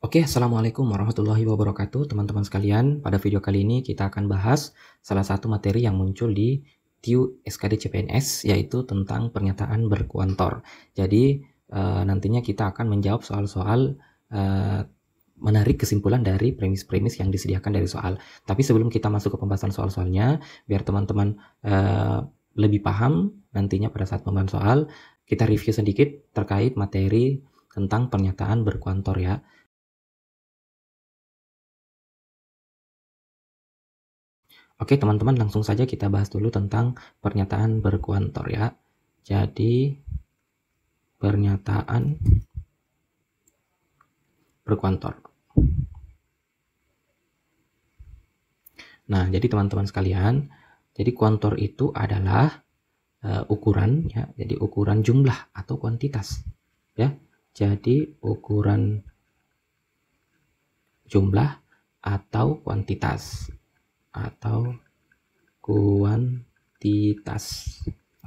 Oke, Assalamualaikum warahmatullahi wabarakatuh, teman-teman sekalian. Pada video kali ini kita akan bahas salah satu materi yang muncul di TIU SKD CPNS, yaitu tentang pernyataan berkuantor. Jadi, nantinya kita akan menjawab soal-soal menarik kesimpulan dari premis-premis yang disediakan dari soal. Tapi sebelum kita masuk ke pembahasan soal-soalnya, biar teman-teman lebih paham nantinya pada saat pembahasan soal, kita review sedikit terkait materi tentang pernyataan berkuantor ya. Oke teman-teman, langsung saja kita bahas dulu tentang pernyataan berkuantor ya. Jadi pernyataan berkuantor. Nah, jadi teman-teman sekalian, jadi kuantor itu adalah ukuran ya, jadi ukuran jumlah atau kuantitas ya. Jadi ukuran jumlah atau kuantitas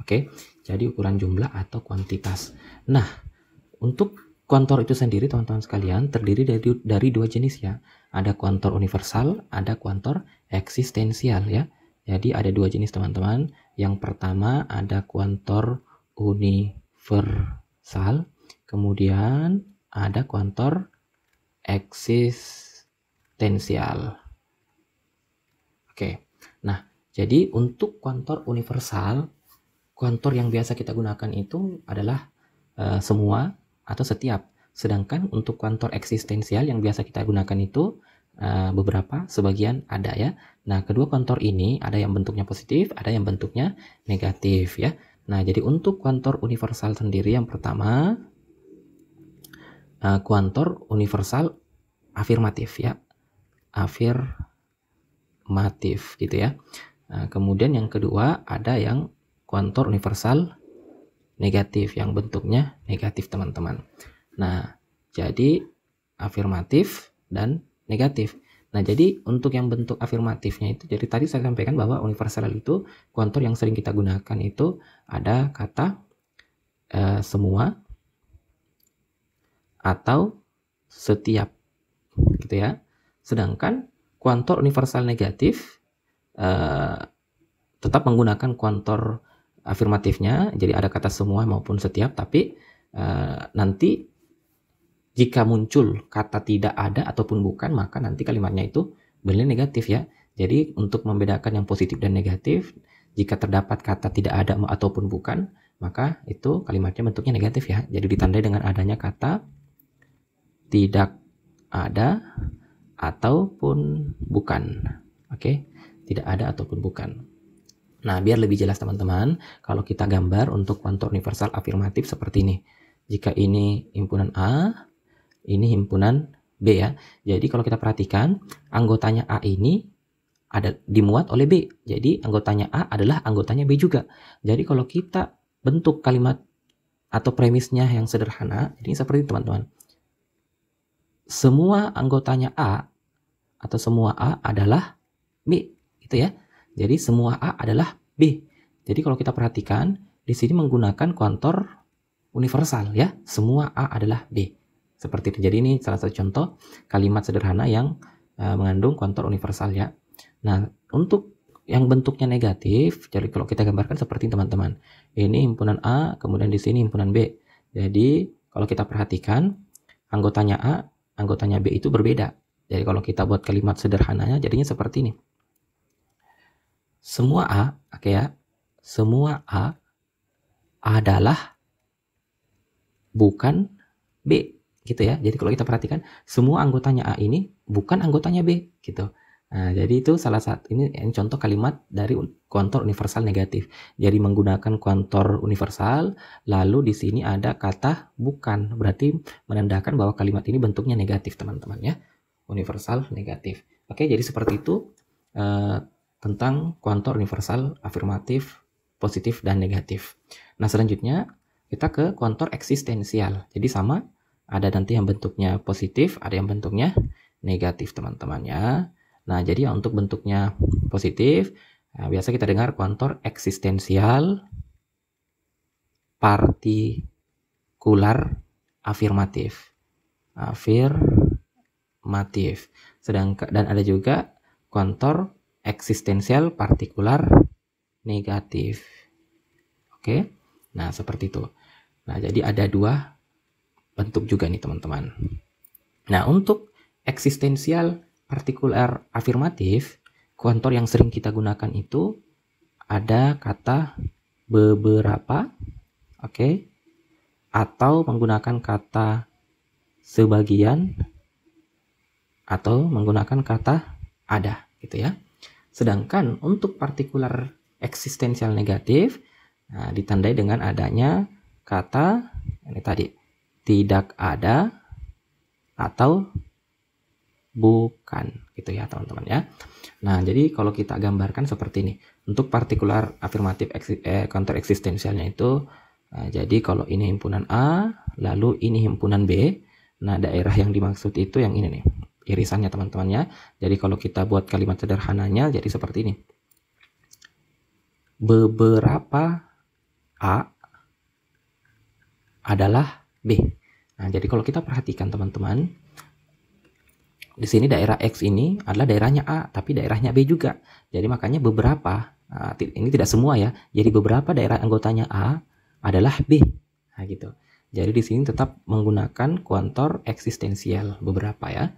Oke, jadi ukuran jumlah atau kuantitas. Nah, untuk kuantor itu sendiri teman-teman sekalian terdiri dari dua jenis ya. Ada kuantor universal, ada kuantor eksistensial ya. Jadi ada dua jenis teman-teman. Yang pertama ada kuantor universal, kemudian ada kuantor eksistensial. Oke, nah jadi untuk kuantor universal, kuantor yang biasa kita gunakan itu adalah semua atau setiap. Sedangkan untuk kuantor eksistensial yang biasa kita gunakan itu beberapa, sebagian ada ya. Nah, kedua kuantor ini ada yang bentuknya positif, ada yang bentuknya negatif ya. Nah, jadi untuk kuantor universal sendiri yang pertama, kuantor universal afirmatif ya. Afirmatif gitu ya. Nah, kemudian yang kedua ada yang kuantor universal negatif yang bentuknya negatif teman-teman. Nah, jadi afirmatif dan negatif. Nah, jadi untuk yang bentuk afirmatifnya itu, jadi tadi saya sampaikan bahwa universal itu kuantor yang sering kita gunakan itu ada kata semua atau setiap gitu ya. Sedangkan kuantor universal negatif tetap menggunakan kuantor afirmatifnya, jadi ada kata semua maupun setiap, tapi nanti jika muncul kata tidak ada ataupun bukan, maka nanti kalimatnya itu bernilai negatif ya. Jadi untuk membedakan yang positif dan negatif, jika terdapat kata tidak ada ataupun bukan, maka itu kalimatnya bentuknya negatif ya. Jadi ditandai dengan adanya kata tidak ada ataupun bukan. Oke, tidak ada ataupun bukan. Nah, biar lebih jelas teman-teman, kalau kita gambar untuk kuantor universal afirmatif seperti ini. Jika ini himpunan A, ini himpunan B ya. Jadi kalau kita perhatikan, anggotanya A ini ada dimuat oleh B. Jadi anggotanya A adalah anggotanya B juga. Jadi kalau kita bentuk kalimat atau premisnya yang sederhana, ini seperti teman-teman. Semua anggotanya A atau semua A adalah B, gitu ya. Jadi semua A adalah B. Jadi kalau kita perhatikan, di sini menggunakan kuantor universal ya. Semua A adalah B. Seperti itu. Jadi ini salah satu contoh kalimat sederhana yang mengandung kuantor universal ya. Nah, untuk yang bentuknya negatif, jadi kalau kita gambarkan seperti teman-teman. Ini himpunan A, kemudian di sini himpunan B. Jadi kalau kita perhatikan, anggotanya A, anggotanya B itu berbeda. Jadi kalau kita buat kalimat sederhananya jadinya seperti ini. Semua A, oke ya. Semua A adalah bukan B, gitu ya. Jadi kalau kita perhatikan, semua anggotanya A ini bukan anggotanya B, gitu. Nah, jadi itu salah satu, ini contoh kalimat dari kuantor universal negatif. Jadi menggunakan kuantor universal, lalu di sini ada kata bukan, berarti menandakan bahwa kalimat ini bentuknya negatif teman-teman ya. Universal negatif. Oke, jadi seperti itu tentang kuantor universal afirmatif, positif, dan negatif. Nah, selanjutnya kita ke kuantor eksistensial. Jadi sama, ada nanti yang bentuknya positif, ada yang bentuknya negatif teman-teman ya. Nah, jadi untuk bentuknya positif, biasa kita dengar kuantor eksistensial partikular afirmatif. afirmatif. Sedangkan dan ada juga kontor eksistensial partikular negatif. Oke. Nah, seperti itu. Nah, jadi ada dua bentuk juga nih, teman-teman. Nah, untuk eksistensial partikular afirmatif, kontor yang sering kita gunakan itu ada kata beberapa, oke, atau menggunakan kata sebagian, atau menggunakan kata ada, gitu ya. Sedangkan untuk partikular eksistensial negatif, nah, ditandai dengan adanya kata ini tadi tidak ada atau bukan, gitu ya teman-teman ya. Nah, jadi kalau kita gambarkan seperti ini. Untuk partikular afirmatif kontor eksistensialnya itu, jadi kalau ini himpunan A, lalu ini himpunan B. Nah, daerah yang dimaksud itu yang ini nih, irisannya teman-teman ya. Jadi kalau kita buat kalimat sederhananya jadi seperti ini. Beberapa A adalah B. Nah, jadi kalau kita perhatikan teman-teman, di sini daerah X ini adalah daerahnya A, tapi daerahnya B juga. Jadi makanya beberapa, ini tidak semua ya. Jadi beberapa daerah anggotanya A adalah B. Nah, gitu. Jadi di sini tetap menggunakan kontor eksistensial beberapa ya.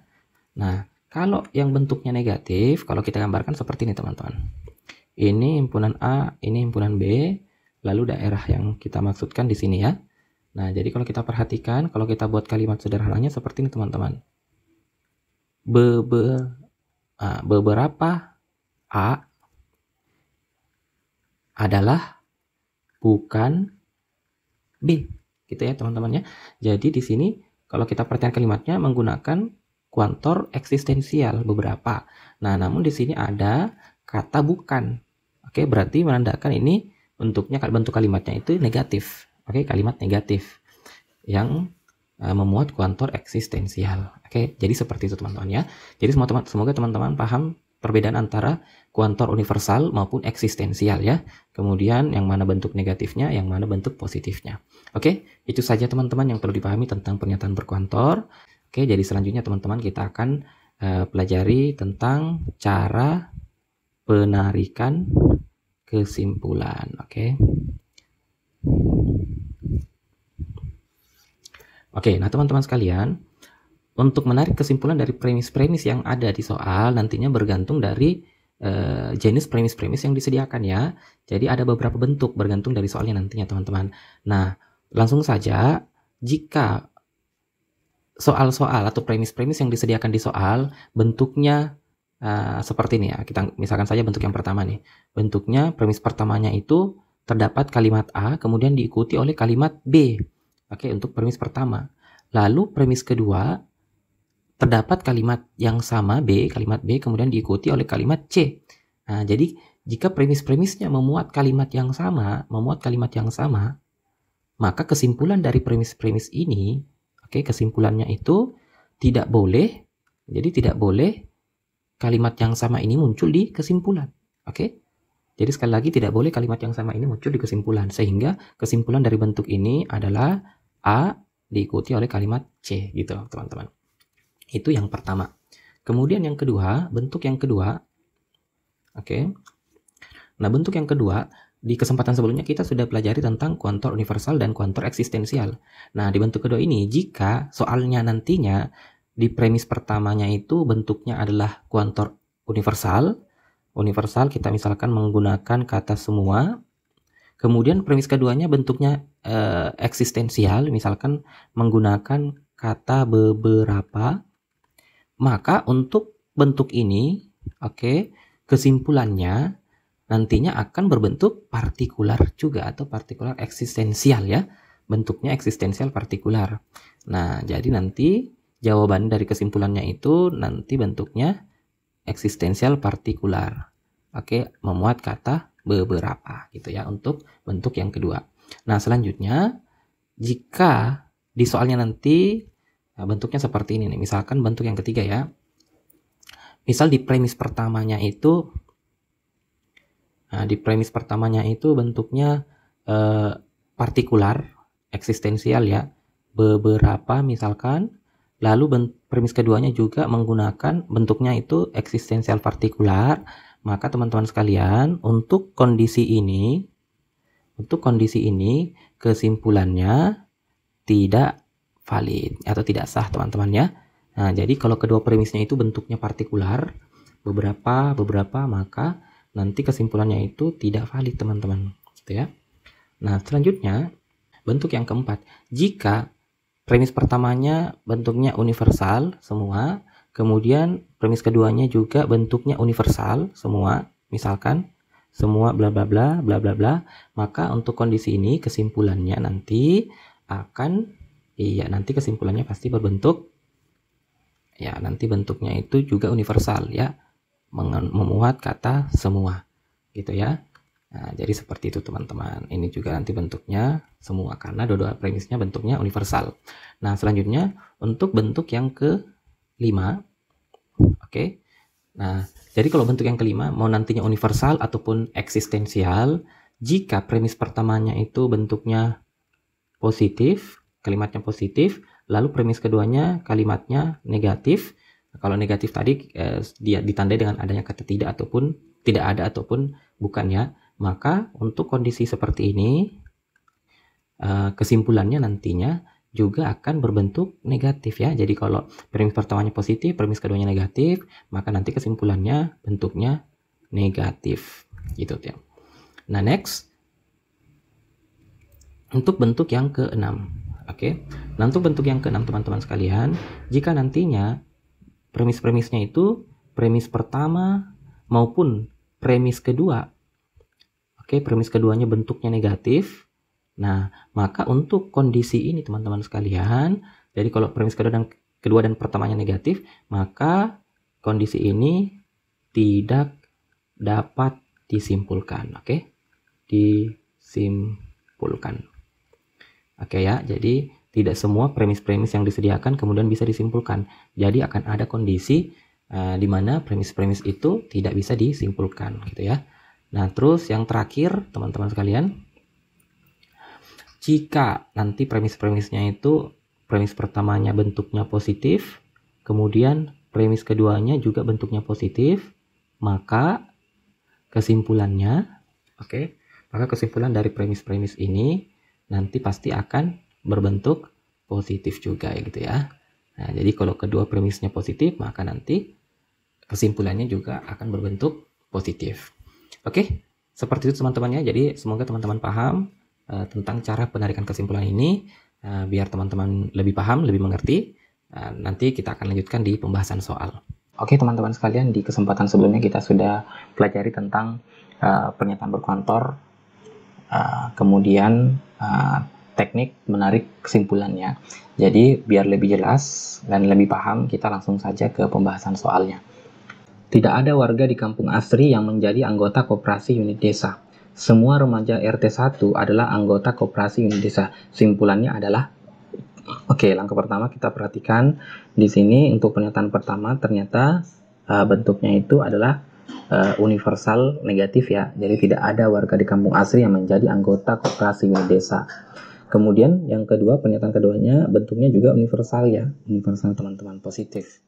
Nah, kalau yang bentuknya negatif, kalau kita gambarkan seperti ini teman-teman. Ini himpunan A, ini himpunan B, lalu daerah yang kita maksudkan di sini ya. Nah, jadi kalau kita perhatikan, kalau kita buat kalimat sederhananya seperti ini teman-teman. Beberapa A adalah bukan B, gitu ya teman-teman ya. Jadi di sini kalau kita perhatikan kalimatnya menggunakan kontor eksistensial beberapa. Nah, namun di sini ada kata bukan. Oke, berarti menandakan ini bentuk kalimatnya itu negatif. Oke, kalimat negatif yang memuat kontor eksistensial. Oke, jadi seperti itu teman-teman ya. Jadi semoga teman-teman paham perbedaan antara kontor universal maupun eksistensial ya. Kemudian yang mana bentuk negatifnya, yang mana bentuk positifnya. Oke, itu saja teman-teman yang perlu dipahami tentang pernyataan berkontor. Oke, jadi selanjutnya teman-teman kita akan pelajari tentang cara penarikan kesimpulan. Oke. Oke, nah teman-teman sekalian, untuk menarik kesimpulan dari premis-premis yang ada di soal nantinya bergantung dari jenis premis-premis yang disediakan ya. Jadi ada beberapa bentuk bergantung dari soalnya nantinya teman-teman. Nah, langsung saja jika soal-soal atau premis-premis yang disediakan di soal bentuknya seperti ini ya. Kita misalkan saja bentuk yang pertama nih. Bentuknya premis pertamanya itu terdapat kalimat A kemudian diikuti oleh kalimat B. Oke, untuk premis pertama. Lalu premis kedua terdapat kalimat yang sama B, kalimat B kemudian diikuti oleh kalimat C. Nah, jadi jika premis-premisnya memuat kalimat yang sama, maka kesimpulan dari premis-premis ini, oke, kesimpulannya itu tidak boleh, jadi tidak boleh kalimat yang sama ini muncul di kesimpulan. Oke? Jadi sekali lagi tidak boleh kalimat yang sama ini muncul di kesimpulan, sehingga kesimpulan dari bentuk ini adalah A diikuti oleh kalimat C gitu, teman-teman. Itu yang pertama. Kemudian yang kedua, bentuk yang kedua. Oke. Nah, bentuk yang kedua, di kesempatan sebelumnya kita sudah pelajari tentang kontor universal dan kontor eksistensial. Nah, di bentuk kedua ini, jika soalnya nantinya di premis pertamanya itu bentuknya adalah kontor universal kita misalkan menggunakan kata semua. Kemudian premis keduanya bentuknya eksistensial, misalkan menggunakan kata beberapa. Maka untuk bentuk ini, oke, kesimpulannya nantinya akan berbentuk partikular juga atau partikular eksistensial ya. Bentuknya eksistensial partikular. Nah, jadi nanti jawaban dari kesimpulannya itu nanti bentuknya eksistensial partikular. Oke, memuat kata beberapa gitu ya untuk bentuk yang kedua. Nah, selanjutnya jika di soalnya nanti bentuknya seperti ini nih. Misalkan bentuk yang ketiga ya. Misal di premis pertamanya itu bentuknya partikular eksistensial ya. Beberapa misalkan. lalu premis keduanya juga menggunakan bentuknya itu eksistensial partikular, maka teman-teman sekalian, untuk kondisi ini kesimpulannya tidak valid atau tidak sah, teman-teman ya. Nah, jadi kalau kedua premisnya itu bentuknya partikular, beberapa, maka nanti kesimpulannya itu tidak valid, teman-teman. Gitu ya. Nah, selanjutnya bentuk yang keempat, jika premis pertamanya bentuknya universal semua, kemudian premis keduanya juga bentuknya universal semua, misalkan semua bla bla bla bla bla bla, maka untuk kondisi ini kesimpulannya nanti akan nanti kesimpulannya pasti berbentuk nanti bentuknya itu juga universal ya, memuat kata semua gitu ya. Nah, jadi seperti itu teman-teman. Ini juga nanti bentuknya semua karena dua-dua premisnya bentuknya universal. Nah, selanjutnya untuk bentuk yang kelima. Oke. Nah, jadi kalau bentuk yang kelima mau nantinya universal ataupun eksistensial, jika premis pertamanya itu bentuknya positif, kalimatnya positif, lalu premis keduanya kalimatnya negatif. Kalau negatif tadi dia ditandai dengan adanya kata tidak ataupun tidak ada ataupun bukan ya. Maka untuk kondisi seperti ini kesimpulannya nantinya juga akan berbentuk negatif ya. Jadi kalau premis pertamanya positif, premis keduanya negatif, maka nanti kesimpulannya bentuknya negatif gitu ya. Nah, next untuk bentuk yang keenam. Oke. Nah, untuk bentuk yang keenam teman-teman sekalian, jika nantinya premis-premisnya itu premis pertama maupun premis kedua, oke, premis keduanya bentuknya negatif. Nah, maka untuk kondisi ini teman-teman sekalian, jadi kalau premis kedua dan pertamanya negatif, maka kondisi ini tidak dapat disimpulkan, oke? Disimpulkan. Oke ya, jadi tidak semua premis-premis yang disediakan kemudian bisa disimpulkan. Jadi akan ada kondisi di mana premis-premis itu tidak bisa disimpulkan gitu ya. Nah, terus yang terakhir teman-teman sekalian, jika nanti premis-premisnya itu premis pertamanya bentuknya positif, kemudian premis keduanya juga bentuknya positif, maka kesimpulannya, maka kesimpulan dari premis-premis ini nanti pasti akan berbentuk positif juga ya gitu ya. Nah, jadi kalau kedua premisnya positif, maka nanti kesimpulannya juga akan berbentuk positif. Oke, seperti itu teman-teman ya. Jadi semoga teman-teman paham tentang cara penarikan kesimpulan ini, biar teman-teman lebih paham, lebih mengerti. Nanti kita akan lanjutkan di pembahasan soal. Oke teman-teman sekalian, di kesempatan sebelumnya kita sudah pelajari tentang pernyataan berkantor, kemudian teknik menarik kesimpulannya. Jadi biar lebih jelas dan lebih paham, kita langsung saja ke pembahasan soalnya. Tidak ada warga di kampung Asri yang menjadi anggota koperasi unit desa. Semua remaja RT 1 adalah anggota koperasi unit desa. Simpulannya adalah, langkah pertama kita perhatikan di sini untuk pernyataan pertama ternyata bentuknya itu adalah universal negatif ya. Jadi tidak ada warga di kampung Asri yang menjadi anggota koperasi unit desa. Kemudian yang kedua, pernyataan keduanya bentuknya juga universal ya. Universal teman-teman, positif.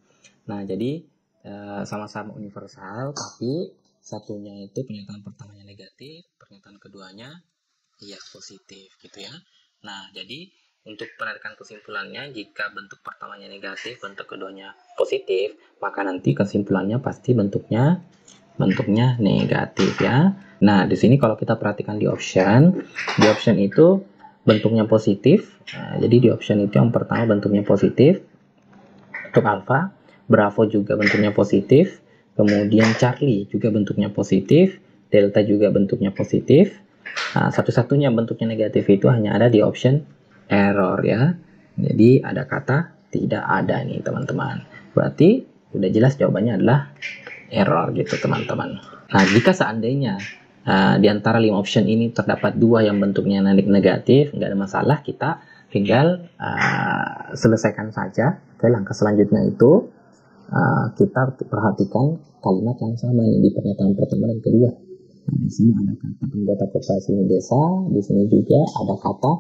Nah, jadi sama-sama universal, tapi satunya itu pernyataan pertamanya negatif, pernyataan keduanya positif gitu ya. Nah, jadi untuk penarikan kesimpulannya, jika bentuk pertamanya negatif, bentuk keduanya positif, maka nanti kesimpulannya pasti bentuknya negatif ya. Nah, di sini kalau kita perhatikan di option itu bentuknya positif. Nah, jadi di option itu yang pertama bentuknya positif untuk alpha, Bravo juga bentuknya positif, kemudian Charlie juga bentuknya positif, Delta juga bentuknya positif. Nah, satu-satunya bentuknya negatif itu hanya ada di option error ya. Jadi ada kata tidak ada nih teman-teman. Berarti udah jelas jawabannya adalah error gitu teman-teman. Nah, jika seandainya di antara 5 option ini terdapat 2 yang bentuknya negatif, nggak ada masalah, kita tinggal selesaikan saja. Oke, langkah selanjutnya itu kita perhatikan kalimat yang sama nih di pernyataan pertama dan kedua. Nah, di sini ada kata anggota koperasi desa, di sini juga ada kata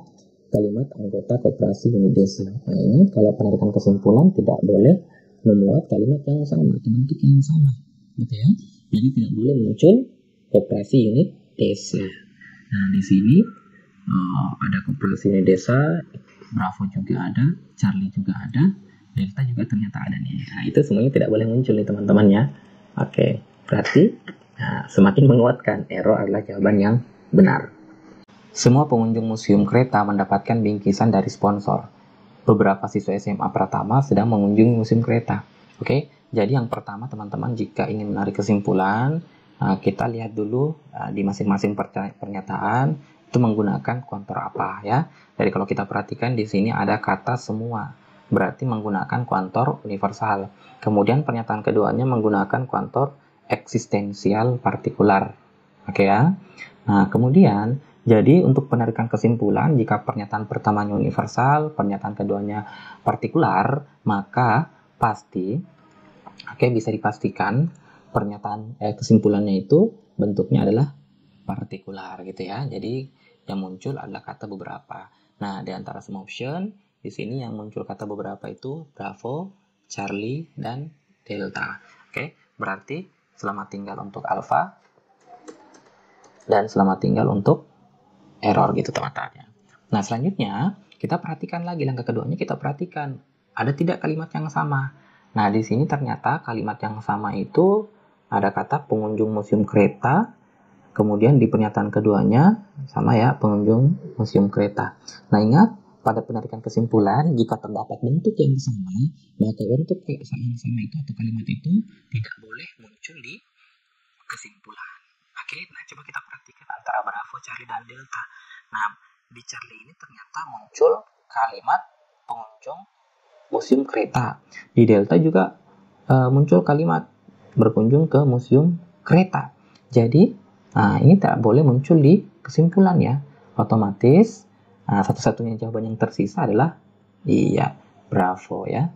kalimat anggota koperasi unit desa. Nah, ini kalau penarikan kesimpulan tidak boleh memuat kalimat yang sama atau bentuk yang sama, gitu ya. Jadi tidak boleh muncul koperasi unit desa. Nah, di sini ada koperasi unit desa, Bravo juga ada, Charlie juga ada, Delta juga ternyata ada nih. Nah, itu semuanya tidak boleh muncul nih teman-teman ya. Oke, berarti semakin menguatkan error adalah jawaban yang benar. Semua pengunjung museum kereta mendapatkan bingkisan dari sponsor. Beberapa siswa SMA Pratama sedang mengunjungi museum kereta. Oke, jadi yang pertama teman-teman, jika ingin menarik kesimpulan, kita lihat dulu di masing-masing pernyataan itu menggunakan kontor apa ya. Jadi kalau kita perhatikan di sini ada kata semua, berarti menggunakan kontor universal. Kemudian pernyataan keduanya menggunakan kontor eksistensial partikular. Oke ya. Nah, kemudian jadi untuk penarikan kesimpulan, jika pernyataan pertamanya universal, pernyataan keduanya partikular, maka pasti bisa dipastikan pernyataan kesimpulannya itu bentuknya adalah partikular gitu ya. Jadi yang muncul adalah kata beberapa. Nah, di antara semua option, di sini yang muncul kata beberapa itu Bravo, Charlie, dan Delta. Oke, berarti selamat tinggal untuk alpha dan selamat tinggal untuk error gitu teman-teman. Nah, selanjutnya kita perhatikan lagi langkah keduanya, kita perhatikan ada tidak kalimat yang sama. Nah, di sini ternyata kalimat yang sama itu ada kata pengunjung museum kereta, kemudian di pernyataan keduanya sama ya, pengunjung museum kereta. Nah, ingat pada penarikan kesimpulan, jika terdapat bentuk yang sama, maka untuk yang sama itu atau kalimat itu tidak boleh muncul di kesimpulan. Oke, nah coba kita perhatikan antara Bravo, Charlie, dan Delta. Nah, di Charlie ini ternyata muncul kalimat pengunjung museum kereta. Di Delta juga muncul kalimat berkunjung ke museum kereta. Jadi, ini tidak boleh muncul di kesimpulan ya. Otomatis, satu-satunya jawaban yang tersisa adalah Bravo ya.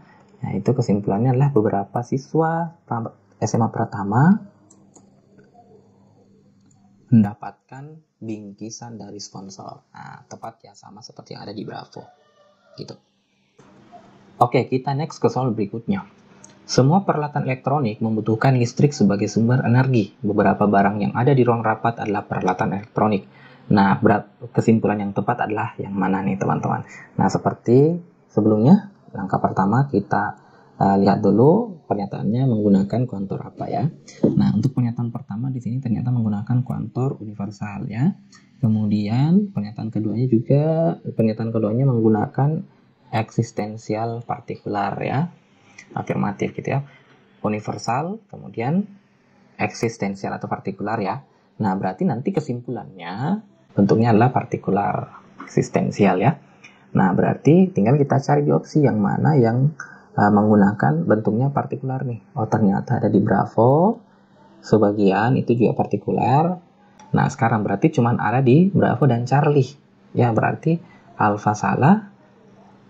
Nah, itu kesimpulannya adalah beberapa siswa SMA Pratama mendapatkan bingkisan dari sponsor. Nah, tepat ya, sama seperti yang ada di Bravo. Gitu. Oke, kita next ke soal berikutnya. Semua peralatan elektronik membutuhkan listrik sebagai sumber energi. Beberapa barang yang ada di ruang rapat adalah peralatan elektronik. Nah, kesimpulan yang tepat adalah yang mana nih teman-teman? Nah, seperti sebelumnya, langkah pertama kita lihat dulu pernyataannya menggunakan kontor apa ya. Nah, untuk pernyataan pertama di sini ternyata menggunakan kontor universal ya. Kemudian pernyataan keduanya menggunakan eksistensial partikular ya. Afirmatif gitu ya. Universal, kemudian eksistensial atau partikular ya. Nah, berarti nanti kesimpulannya bentuknya adalah partikular eksistensial ya. Nah, berarti tinggal kita cari di opsi yang mana yang menggunakan bentuknya partikular nih. Oh, ternyata ada di Bravo, sebagian itu juga partikular. Nah, sekarang berarti cuma ada di Bravo dan Charlie. Ya, berarti alpha salah,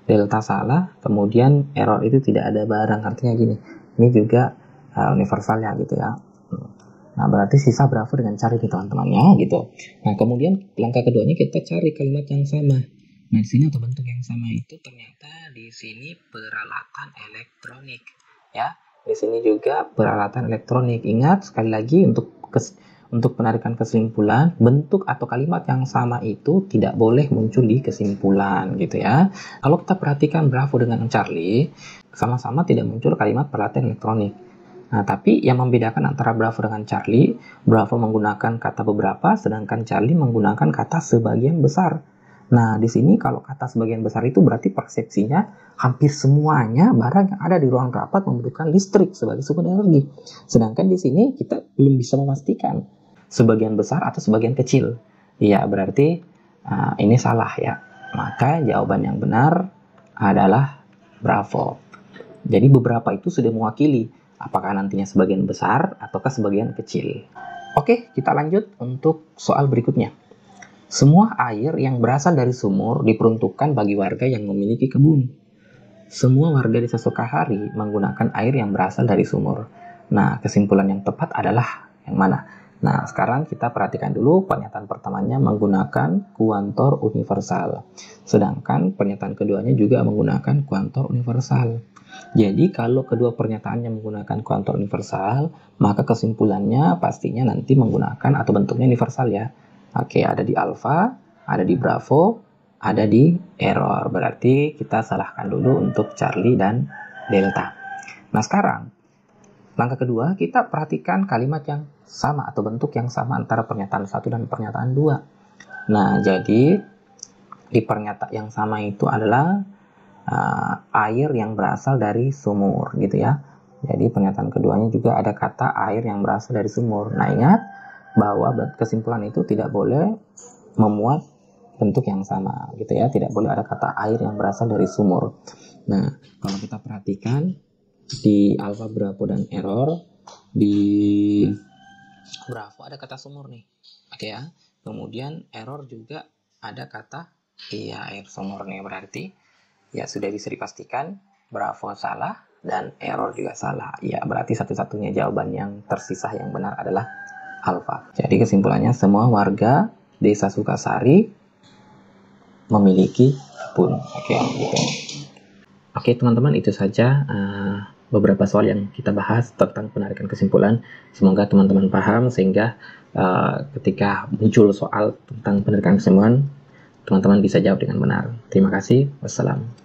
delta salah, kemudian error itu tidak ada barang. Artinya gini, ini juga universal ya gitu ya. Nah, berarti sisa Bravo dengan Charlie nih teman-teman ya gitu. Nah, kemudian langkah keduanya kita cari kalimat yang sama. Nah, di sini atau bentuk yang sama itu ternyata di sini peralatan elektronik ya. Di sini juga peralatan elektronik. Ingat sekali lagi untuk penarikan kesimpulan, bentuk atau kalimat yang sama itu tidak boleh muncul di kesimpulan gitu ya. Kalau kita perhatikan Bravo dengan Charlie, sama-sama tidak muncul kalimat peralatan elektronik. Nah, tapi yang membedakan antara Bravo dengan Charlie, Bravo menggunakan kata beberapa, sedangkan Charlie menggunakan kata sebagian besar. Nah, di sini kalau kata sebagian besar itu berarti persepsinya hampir semuanya barang yang ada di ruang rapat membutuhkan listrik sebagai sumber energi. Sedangkan di sini kita belum bisa memastikan sebagian besar atau sebagian kecil. Ya, berarti ini salah ya. Maka jawaban yang benar adalah Bravo. Jadi beberapa itu sudah mewakili apakah nantinya sebagian besar ataukah sebagian kecil. Oke, kita lanjut untuk soal berikutnya. Semua air yang berasal dari sumur diperuntukkan bagi warga yang memiliki kebun. Semua warga desa Sukahari menggunakan air yang berasal dari sumur. Nah, kesimpulan yang tepat adalah yang mana? Nah, sekarang kita perhatikan dulu pernyataan pertamanya menggunakan kuantor universal. Sedangkan pernyataan keduanya juga menggunakan kuantor universal. Jadi kalau kedua pernyataannya menggunakan kuantor universal, maka kesimpulannya pastinya nanti menggunakan atau bentuknya universal ya. Oke, ada di alfa, ada di bravo, ada di error. Berarti kita salahkan dulu untuk Charlie dan Delta. Nah, sekarang langkah kedua, kita perhatikan kalimat yang sama atau bentuk yang sama antara pernyataan 1 dan pernyataan 2. Nah, jadi di pernyataan yang sama itu adalah air yang berasal dari sumur gitu ya. Jadi pernyataan keduanya juga ada kata air yang berasal dari sumur. Nah, ingat bahwa kesimpulan itu tidak boleh memuat bentuk yang sama gitu ya. Tidak boleh ada kata air yang berasal dari sumur. Nah, kalau kita perhatikan di alfa, bravo, dan error, di bravo ada kata sumur nih, oke ya. Kemudian error juga ada kata air sumur nih, berarti ya sudah bisa dipastikan bravo salah dan error juga salah. Ya, berarti satu-satunya jawaban yang tersisa yang benar adalah alfa. Jadi kesimpulannya semua warga Desa Sukasari memiliki kebun. Oke, gitu. Oke teman-teman, itu saja beberapa soal yang kita bahas tentang penarikan kesimpulan. Semoga teman-teman paham sehingga ketika muncul soal tentang penarikan kesimpulan, teman-teman bisa jawab dengan benar. Terima kasih. Wassalam.